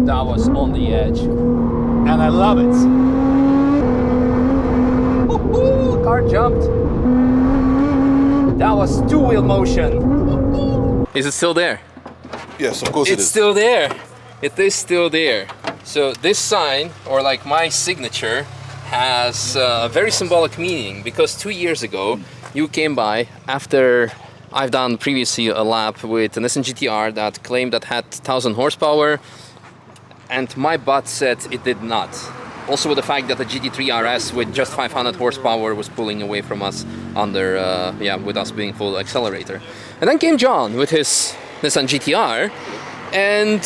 That was on the edge, and I love it. Woohoo! Car jumped. That was two-wheel motion. Is it still there? Yes, of course it is. It's still there. It is still there. So this sign, or like my signature, has a very symbolic meaning, because 2 years ago you came by after I've done previously a lap with a Nissan GTR that claimed that had 1000 horsepower, and my butt said it did not. Also with the fact that the GT3 RS with just 500 horsepower was pulling away from us under, with us being full accelerator. And then came John with his Nissan GTR, and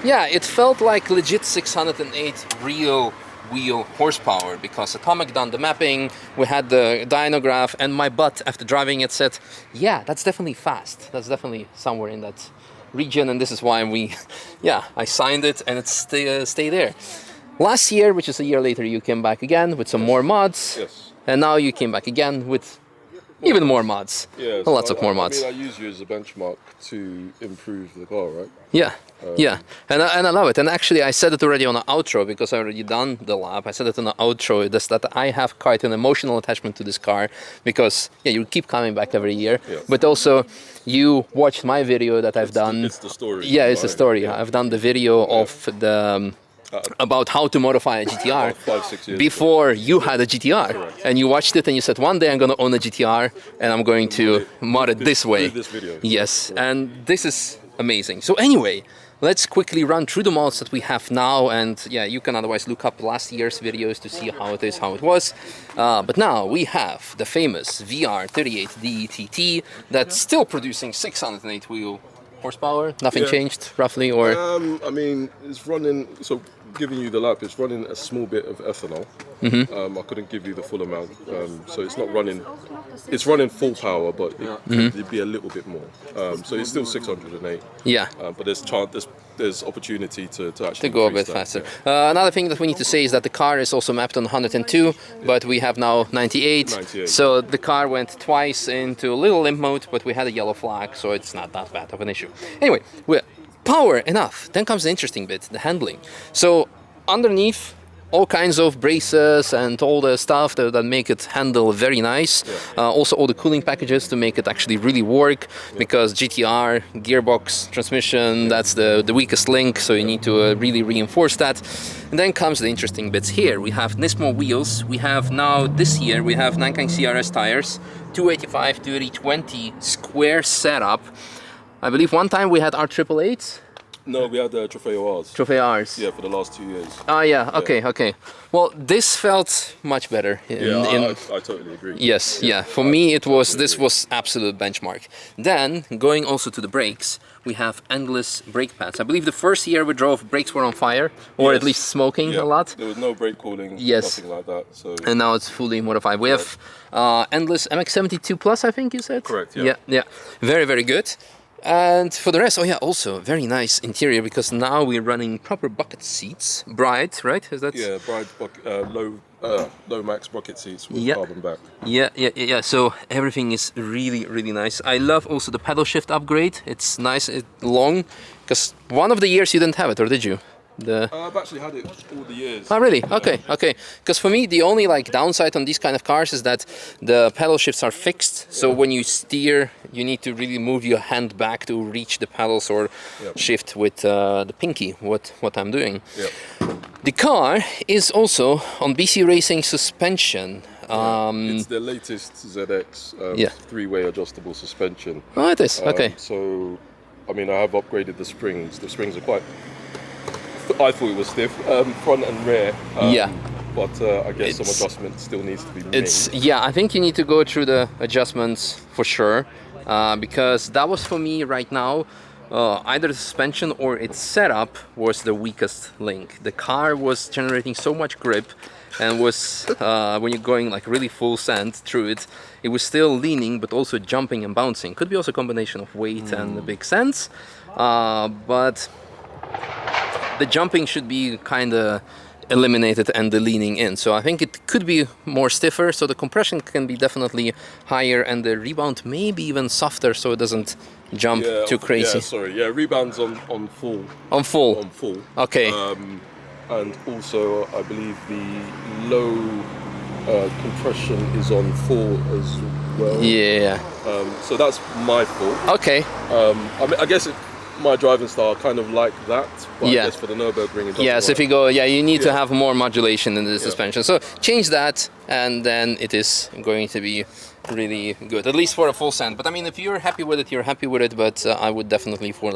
yeah, it felt like legit 608 real wheel horsepower, because Atomic done the mapping, we had the dynograph, and my butt after driving it said, yeah, that's definitely fast. That's definitely somewhere in that region, and this is why I signed it, and it stay there. Last year, which is a year later, you came back again with some more mods. Yes. And now you came back again with even more mods. Yeah. Lots of more mods. I mean, I use you as a benchmark to improve the car, right? Yeah. And I love it. And actually, I said it already on the outro, because I already done the lap. I said it on the outro, that I have quite an emotional attachment to this car, because you keep coming back every year. Yes. But also, you watched my video that I've done. It's the story. Yeah, it's the story. Yeah. I've done the video of the about how to modify a GTR 5-6 years before you had a GTR. Correct. And you watched it and you said, one day I'm going to own a GTR and I'm going to mod it this way. This video. Yes, and this is amazing. So anyway, let's quickly run through the mods that we have now, and you can otherwise look up last year's videos to see how it is, how it was. But now we have the famous VR38D TT that's still producing 608 wheel horsepower. Nothing changed roughly, or I mean, it's running, so giving you the lap, it's running a small bit of ethanol. I couldn't give you the full amount, so it's not running, it's running full power, but it'd be a little bit more. So it's still 608. Yeah. But there's opportunity to actually go a bit faster. Another thing that we need to say is that the car is also mapped on 102, but we have now 98. So the car went twice into a little limp mode, but we had a yellow flag, so it's not that bad of an issue. Anyway, power enough. Then comes the interesting bit, the handling. So underneath, all kinds of braces and all the stuff that make it handle very nice. Also all the cooling packages to make it actually really work, because GTR, gearbox, transmission, that's the weakest link, so you need to really reinforce that. And then comes the interesting bits here. We have Nismo wheels. We have now, this year, we have Nankai CRS tires, 285/220 square setup. I believe one time we had R888s. No, we had Trofeo Rs. Trofeo Rs. Yeah, for the last 2 years. Okay. Well, this felt much better. I totally agree. Yes, for me this was absolute benchmark. Then, going also to the brakes, we have endless brake pads. I believe the first year we drove, brakes were on fire, or at least smoking a lot. There was no brake cooling, nothing like that. So. And now it's fully modified. We have endless MX-72 Plus, I think you said? Correct, Yeah. Very, very good. And for the rest, also very nice interior, because now we're running proper bucket seats. Bright, right? Is that? Yeah, bright low max bucket seats with carbon back. Yeah. So everything is really, really nice. I love also the pedal shift upgrade. It's nice, long, because one of the years you didn't have it, or did you? I've actually had it all the years. Oh, really? Okay. Because for me, the only downside on these kind of cars is that the pedal shifts are fixed. So when you steer, you need to really move your hand back to reach the pedals, or shift with the pinky, what I'm doing. The car is also on BC Racing suspension. It's the latest ZX 3-way adjustable suspension. Oh, it is. Okay. So, I mean, I have upgraded the springs. The springs are quite... I thought it was stiff, front and rear. But I guess some adjustment still needs to be made. I think you need to go through the adjustments for sure, because that was for me right now, either the suspension or its setup was the weakest link. The car was generating so much grip, and was when you're going really full send through it, it was still leaning but also jumping and bouncing. Could be also a combination of weight and the big sends, but the jumping should be kind of eliminated and the leaning in. So I think it could be more stiffer, so the compression can be definitely higher and the rebound maybe even softer so it doesn't jump too crazy. Rebounds on full. On full? On full. Okay. And also I believe the low compression is on full as well. Yeah. So that's my fault. Okay. I guess my driving style kind of like that, but I guess for the Nürburgring it doesn't yes, work. if you go, you need to have more modulation in the suspension. So change that, and then it is going to be really good, at least for a full send. But I mean, if you're happy with it, you're happy with it. But I would definitely for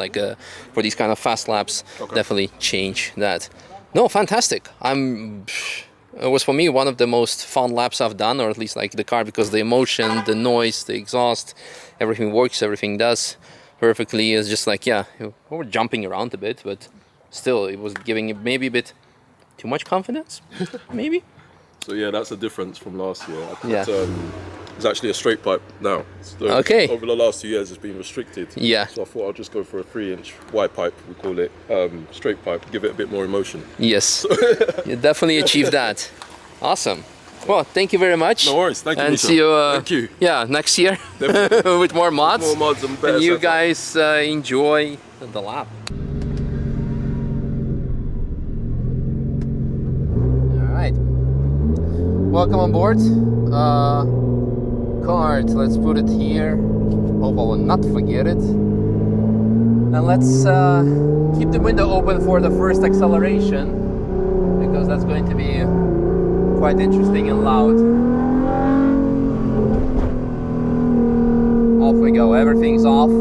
these kind of fast laps, definitely change that. No, fantastic. It was for me one of the most fun laps I've done, or at least like the car, because the emotion, the noise, the exhaust, everything works, everything does perfectly. It's just like, we were jumping around a bit, but still it was giving it maybe a bit too much confidence, maybe. So that's a difference from last year. It's actually a straight pipe now. So over the last 2 years it's been restricted. So I thought I'll just go for a 3-inch wide pipe, we call it, straight pipe, give it a bit more emotion. Yes, you definitely achieved that. Awesome. Well, thank you very much. No worries, thank you, and Misha. see you. Thank you. Next year with more mods. More mods and better. And you guys enjoy the lap. All right. Welcome on board. Card. Let's put it here. Hope I will not forget it. And let's keep the window open for the first acceleration, because that's going to be quite interesting and loud. Off we go, everything's off.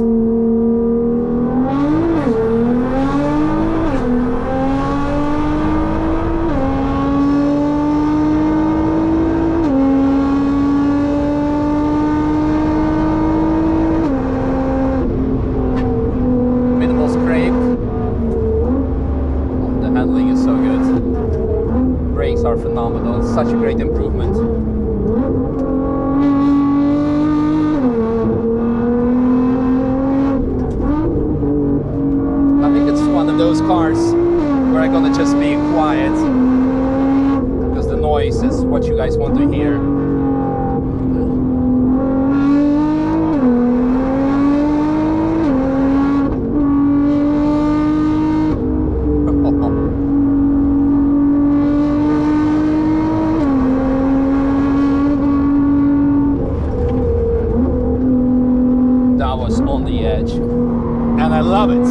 Minimal scrape. Oh, the handling is so good. Brakes are phenomenal, such a great improvement. I think it's one of those cars where I'm gonna just be quiet, because the noise is what you guys want to hear. That was on the edge, and I love it.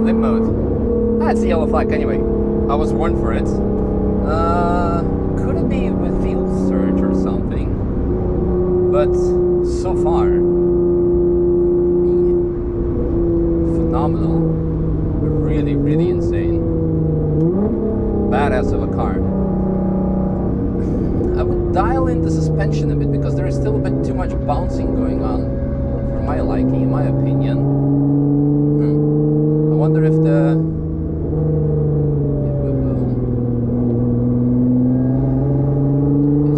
limp mode. That's the yellow flag anyway. I was warned for it. Could it be with field search or something? But so far, phenomenal. Really, really insane. Badass of a car. I would dial in the suspension a bit because there is still a bit too much bouncing going on for my liking, in my opinion. I wonder if is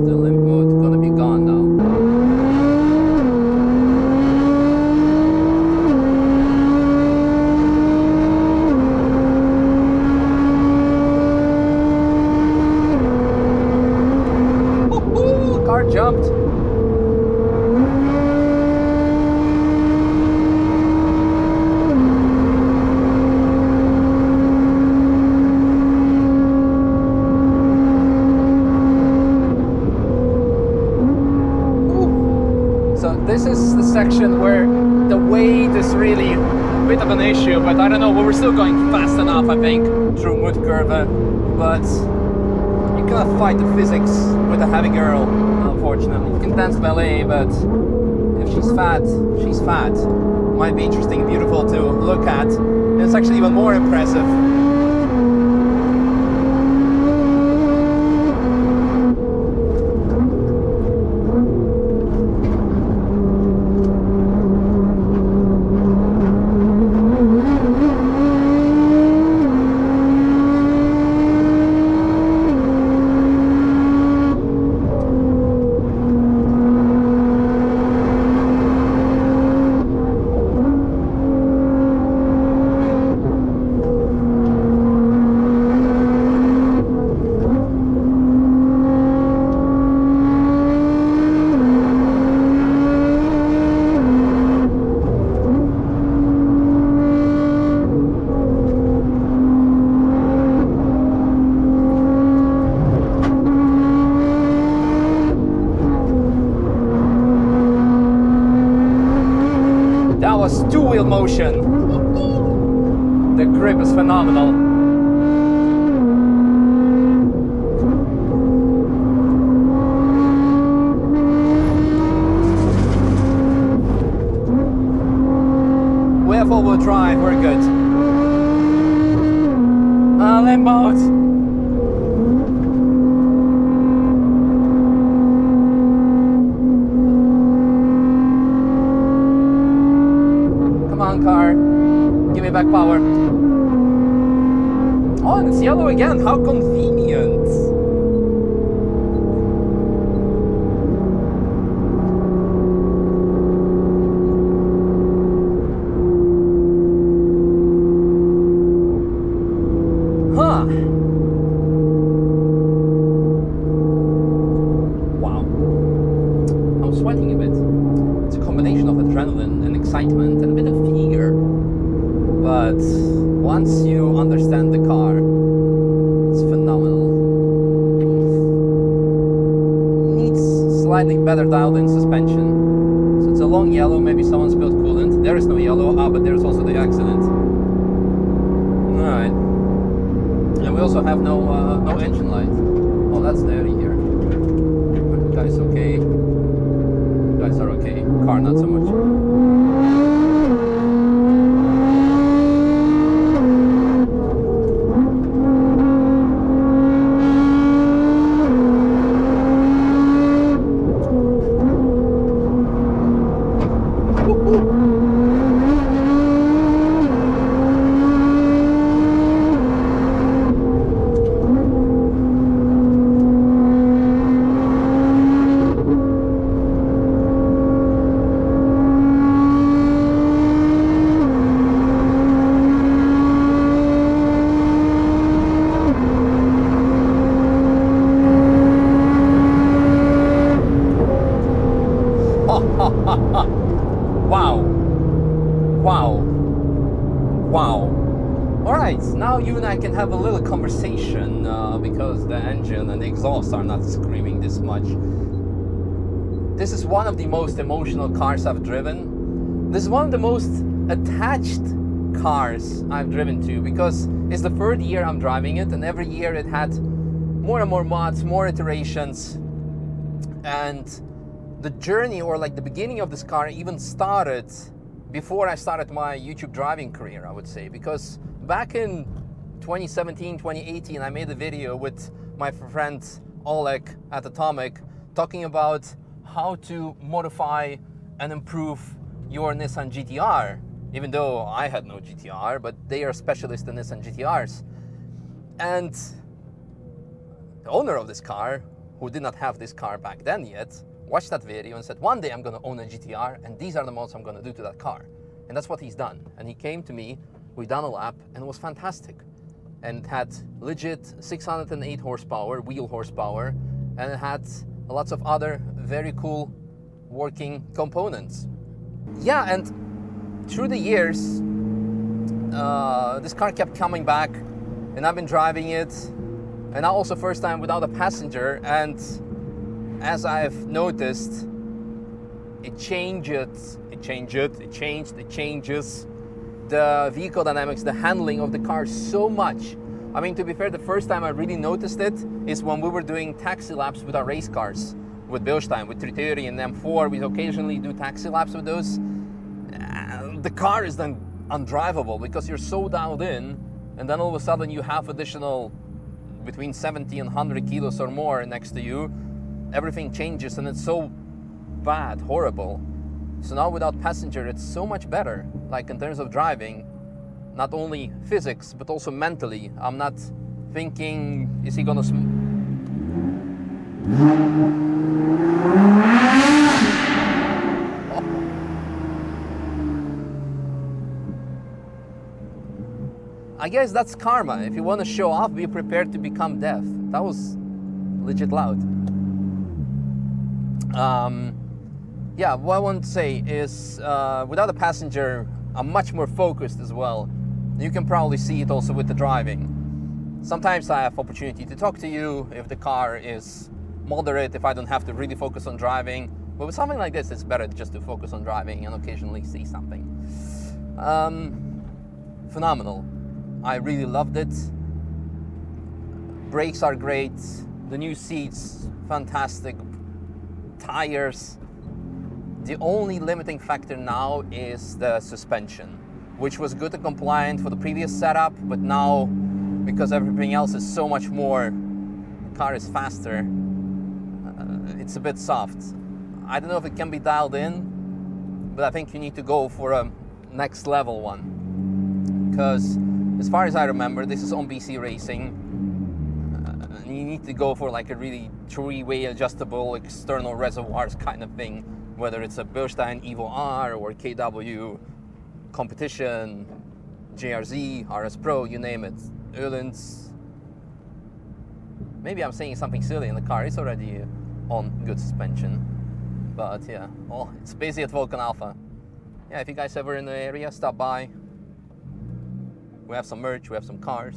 the limp mode gonna be gone now? Car jumped. So this is the section where the weight is really a bit of an issue, but I don't know, we're still going fast enough, I think, through Mud Curve, but you cannot fight the physics with a heavy girl, unfortunately. You can dance ballet, but if she's fat, she's fat. Might be interesting, beautiful to look at, and it's actually even more impressive. That was two-wheel motion. The grip is phenomenal. We have all-wheel drive, we're good. Limp mode. Car, give me back power. Oh, and it's yellow again. How convenient. Huh. Wow. I'm sweating a bit. It's a combination of adrenaline and excitement and a bit of fear. But once you understand the car, it's phenomenal. Needs slightly better dialed in suspension. So it's a long yellow, maybe someone spilled coolant. There is no yellow, but there's also the accident. Alright. And we also have no engine light. Oh, that's dirty here. Are you guys okay? You guys are okay. Car not so much. Wow. Wow. Wow. Alright, now you and I can have a little conversation because the engine and the exhaust are not screaming this much. This is one of the most emotional cars I've driven. This is one of the most attached cars I've driven to, because it's the third year I'm driving it, and every year it had more and more mods, more iterations. And the journey, or like the beginning of this car, even started before I started my YouTube driving career, I would say, because back in 2017, 2018, I made a video with my friend Oleg at Atomic talking about how to modify and improve your Nissan GTR, even though I had no GTR, but they are specialists in Nissan GTRs. And the owner of this car, who did not have this car back then yet, watched that video and said, one day I'm going to own a GTR, and these are the mods I'm going to do to that car. And that's what he's done. And he came to me, we done a lap, and it was fantastic. And it had legit 608 horsepower, wheel horsepower, and it had lots of other very cool working components. Yeah, and through the years, this car kept coming back, and I've been driving it, and now also first time without a passenger, and as I've noticed, it changes the vehicle dynamics, the handling of the car so much. I mean, to be fair, the first time I really noticed it is when we were doing taxi laps with our race cars, with Bilstein, with 330 and M4. We occasionally do taxi laps with those. The car is then undrivable because you're so dialed in, and then all of a sudden you have additional between 70 and 100 kilos or more next to you. Everything changes, and it's so bad, horrible. So now without passenger, it's so much better. Like in terms of driving, not only physics, but also mentally. I'm not thinking, is he gonna I guess that's karma. If you want to show off, be prepared to become deaf. That was legit loud. Yeah, what I want to say is, without a passenger, I'm much more focused as well. You can probably see it also with the driving. Sometimes I have opportunity to talk to you if the car is moderate, if I don't have to really focus on driving. But with something like this, it's better just to focus on driving and occasionally see something. Phenomenal. I really loved it. Brakes are great. The new seats, fantastic. Tires. The only limiting factor now is the suspension, which was good and compliant for the previous setup, but now, because everything else is so much more, the car is faster, it's a bit soft. I don't know if it can be dialed in, but I think you need to go for a next level one. Because as far as I remember, this is on BC Racing. You need to go for like a really three-way adjustable external reservoirs kind of thing, whether it's a Bilstein Evo R or KW Competition, JRZ, RS Pro, you name it. Öhlins. Maybe I'm saying something silly in the car. It's already on good suspension. But yeah, well, it's busy at Vulcan Alpha. Yeah, if you guys ever in the area, stop by. We have some merch, we have some cars.